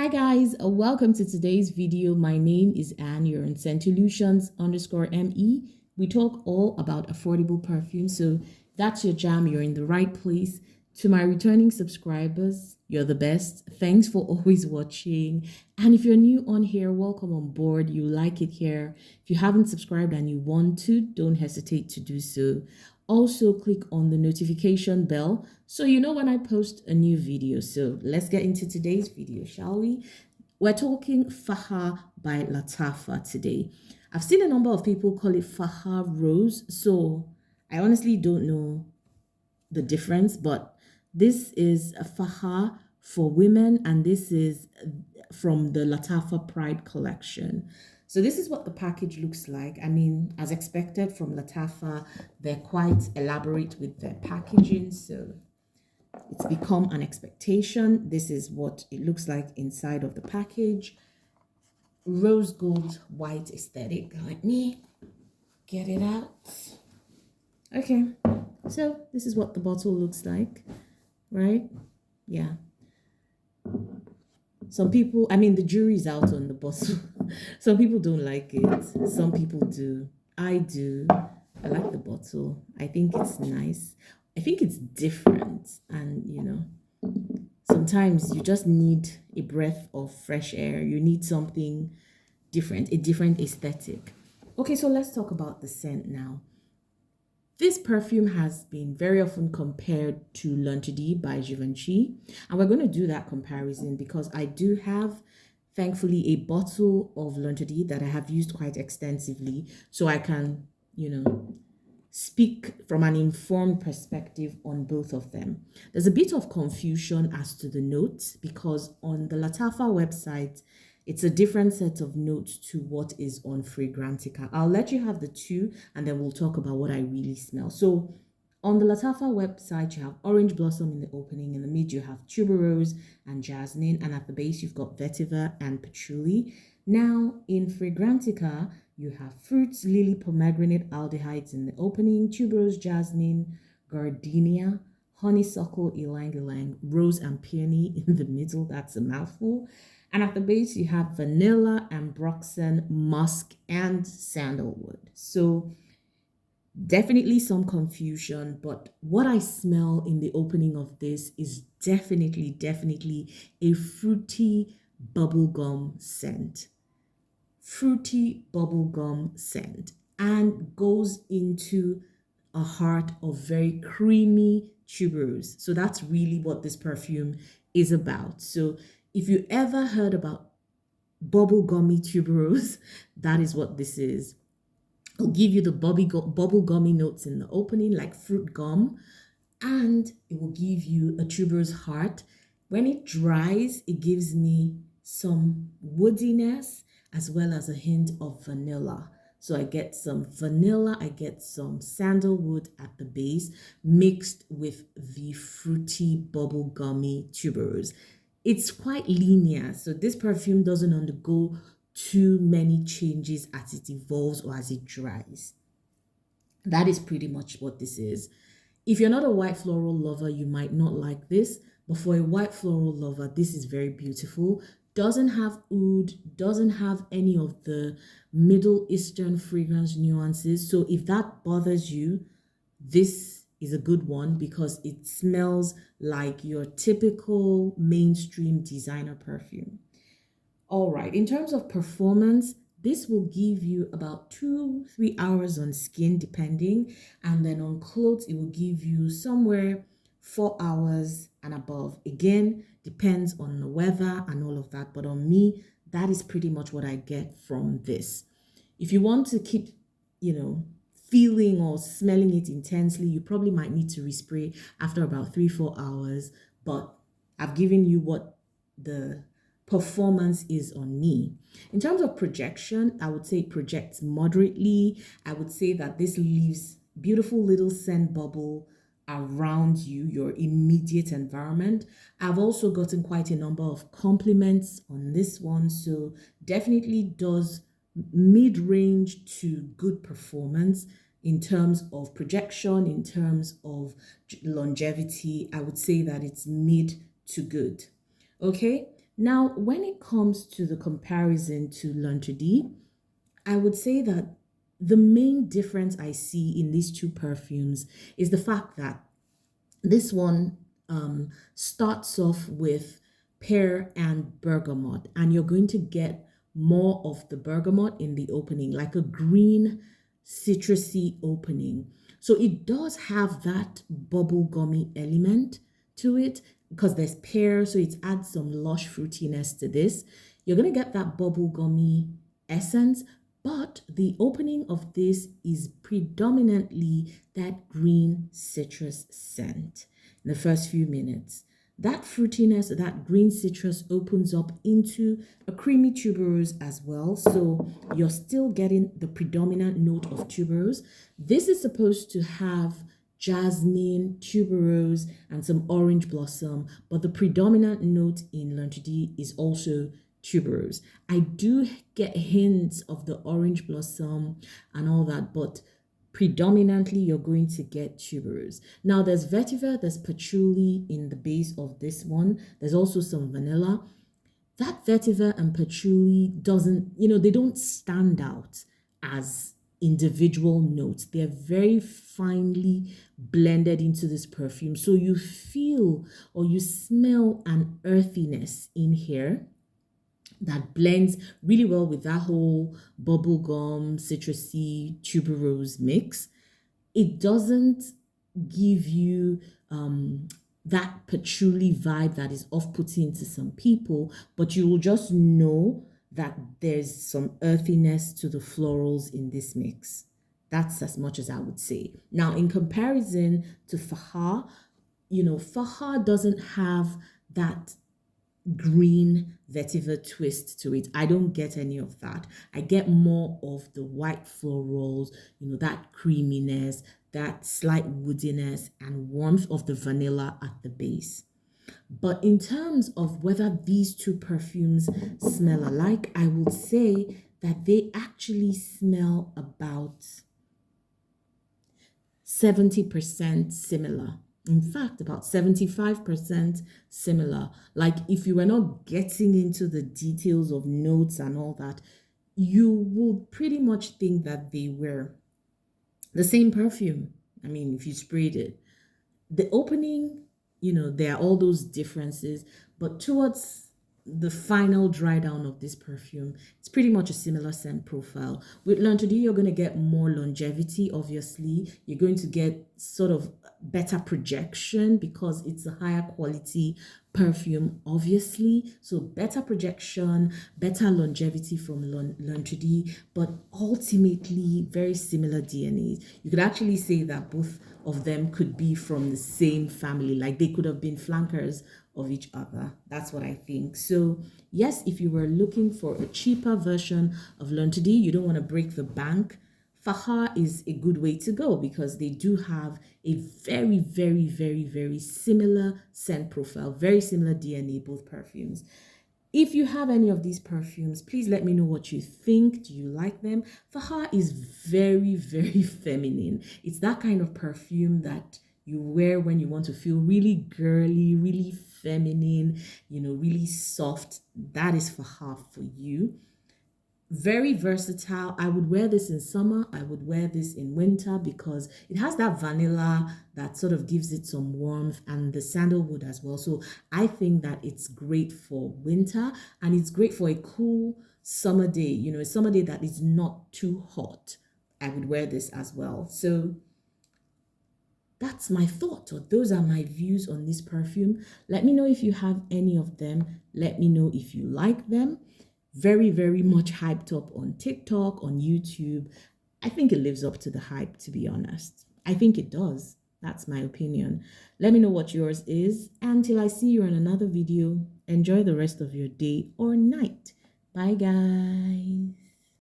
Hi guys, welcome to today's video. My name is Anne. You're on Scentolutions_ME. We talk all about affordable perfume, so that's your jam. You're in the right place. To my returning subscribers, you're the best. Thanks for always watching. And if you're new on here, welcome on board. You like it here. If you haven't subscribed and you want to, don't hesitate to do so. Also, click on the notification bell so you know when I post a new video. So let's get into today's video, shall we? We're talking Fakhar by Lattafa today. I've seen a number of people call it Fakhar Rose, so I honestly don't know the difference, but this is a Fakhar for women, and this is from the Lattafa Pride collection. So this is what the package looks like. I mean, as expected from Lattafa, they're quite elaborate with their packaging, so it's become an expectation. This is what it looks like inside of the package. Rose gold white aesthetic. Let me get it out. Okay, so this is what the bottle looks like, right? Yeah. Some people, I mean, the jury's out on the bottle. Some people don't like it. Some people do. I do. I like the bottle. I think it's nice. I think it's different. And, sometimes you just need a breath of fresh air. You need something different, a different aesthetic. Okay, so let's talk about the scent now. This perfume has been very often compared to L'Interdit by Givenchy, and we're going to do that comparison because I do have, thankfully, a bottle of L'Interdit that I have used quite extensively, so I can, speak from an informed perspective on both of them. There's a bit of confusion as to the notes because on the Lattafa website, it's a different set of notes to what is on Fragrantica. I'll let you have the two and then we'll talk about what I really smell. So on the Lattafa website, you have orange blossom in the opening. In the mid, you have tuberose and jasmine. And at the base, you've got vetiver and patchouli. Now, in Fragrantica, you have fruits, lily, pomegranate, aldehydes in the opening, tuberose, jasmine, gardenia, honeysuckle, ylang ylang, rose and peony in the middle. That's a mouthful. And at the base, you have vanilla, ambroxan, musk, and sandalwood. So definitely some confusion, but what I smell in the opening of this is definitely a fruity bubblegum scent. Fruity bubblegum scent, and goes into a heart of very creamy tuberose. So that's really what this perfume is about. So if you ever heard about bubblegummy tuberose, that is what this is. It'll give you the bubblegummy notes in the opening, like fruit gum, and it will give you a tuberose heart. When it dries, it gives me some woodiness as well as a hint of vanilla. So I get some vanilla, I get some sandalwood at the base mixed with the fruity bubblegummy tuberose. It's quite linear, so this perfume doesn't undergo too many changes as it evolves or as it dries. That is pretty much what this is. If you're not a white floral lover, you might not like this, but for a white floral lover, this is very beautiful. Doesn't have oud, doesn't have any of the Middle Eastern fragrance nuances. So if that bothers you, this is a good one because it smells like your typical mainstream designer perfume. All right, in terms of performance, this will give you about 2-3 hours on skin depending, and then on clothes it will give you somewhere 4 hours and above. Again, depends on the weather and all of that, but on me, that is pretty much what I get from this. If you want to keep, feeling or smelling it intensely, you probably might need to respray after about 3-4 hours, but I've given you what the performance is on me. In terms of projection, I would say it projects moderately. I would say that this leaves beautiful little scent bubble around you, your immediate environment. I've also gotten quite a number of compliments on this one, so definitely does mid-range to good performance in terms of projection, in terms of longevity. I would say that it's mid to good. Okay, Now, when it comes to the comparison to L'Interdit, I would say that the main difference I see in these two perfumes is the fact that this one starts off with pear and bergamot, and you're going to get more of the bergamot in the opening, like a green citrusy opening. So it does have that bubble gummy element to it because there's pear, so it adds some lush fruitiness to this. You're going to get that bubble gummy essence, but the opening of this is predominantly that green citrus scent in the first few minutes. That fruitiness, that green citrus opens up into a creamy tuberose as well. So you're still getting the predominant note of tuberose. This is supposed to have jasmine, tuberose, and some orange blossom, but the predominant note in L'Interdit is also tuberose. I do get hints of the orange blossom and all that, but predominantly you're going to get tuberose. Now there's vetiver, there's patchouli in the base of this one. There's also some vanilla. That vetiver and patchouli doesn't, they don't stand out as individual notes. They're very finely blended into this perfume. So you feel or you smell an earthiness in here that blends really well with that whole bubblegum, citrusy, tuberose mix. It doesn't give you that patchouli vibe that is off-putting to some people, but you will just know that there's some earthiness to the florals in this mix. That's as much as I would say. Now, in comparison to Fakhar, Fakhar doesn't have that green vetiver twist to it. I don't get any of that. I get more of the white florals, that creaminess, that slight woodiness and warmth of the vanilla at the base. But in terms of whether these two perfumes smell alike, I would say that they actually smell about 70% similar. In fact, about 75% similar. Like if you were not getting into the details of notes and all that, you would pretty much think that they were the same perfume. I mean, if you sprayed it. The opening, there are all those differences, but towards the final dry down of this perfume, it's pretty much a similar scent profile. With L'Interdit, you're going to get more longevity, obviously. You're going to get sort of better projection because it's a higher quality perfume, obviously. So better projection, better longevity from L'Interdit, but ultimately very similar DNAs. You could actually say that both of them could be from the same family, like they could have been flankers of each other. That's what I think. So yes, if you were looking for a cheaper version of L'Interdit, you don't want to break the bank, Fakhar is a good way to go because they do have a very, very, very, very similar scent profile, very similar DNA, both perfumes. If you have any of these perfumes, please let me know what you think. Do you like them? Fakhar is very, very feminine. It's that kind of perfume that you wear when you want to feel really girly, really feminine, really soft. That is Fakhar for you. Very versatile. I would wear this in summer. I would wear this in winter because it has that vanilla that sort of gives it some warmth and the sandalwood as well. So I think that it's great for winter and it's great for a cool summer day, a summer day that is not too hot. I would wear this as well. So that's my thought, or those are my views on this perfume. Let me know if you have any of them. Let me know if you like them. Very, very much hyped up on TikTok, on YouTube. I think it lives up to the hype, to be honest. I think it does. That's my opinion. Let me know what yours is. Until I see you in another video, enjoy the rest of your day or night. Bye, guys.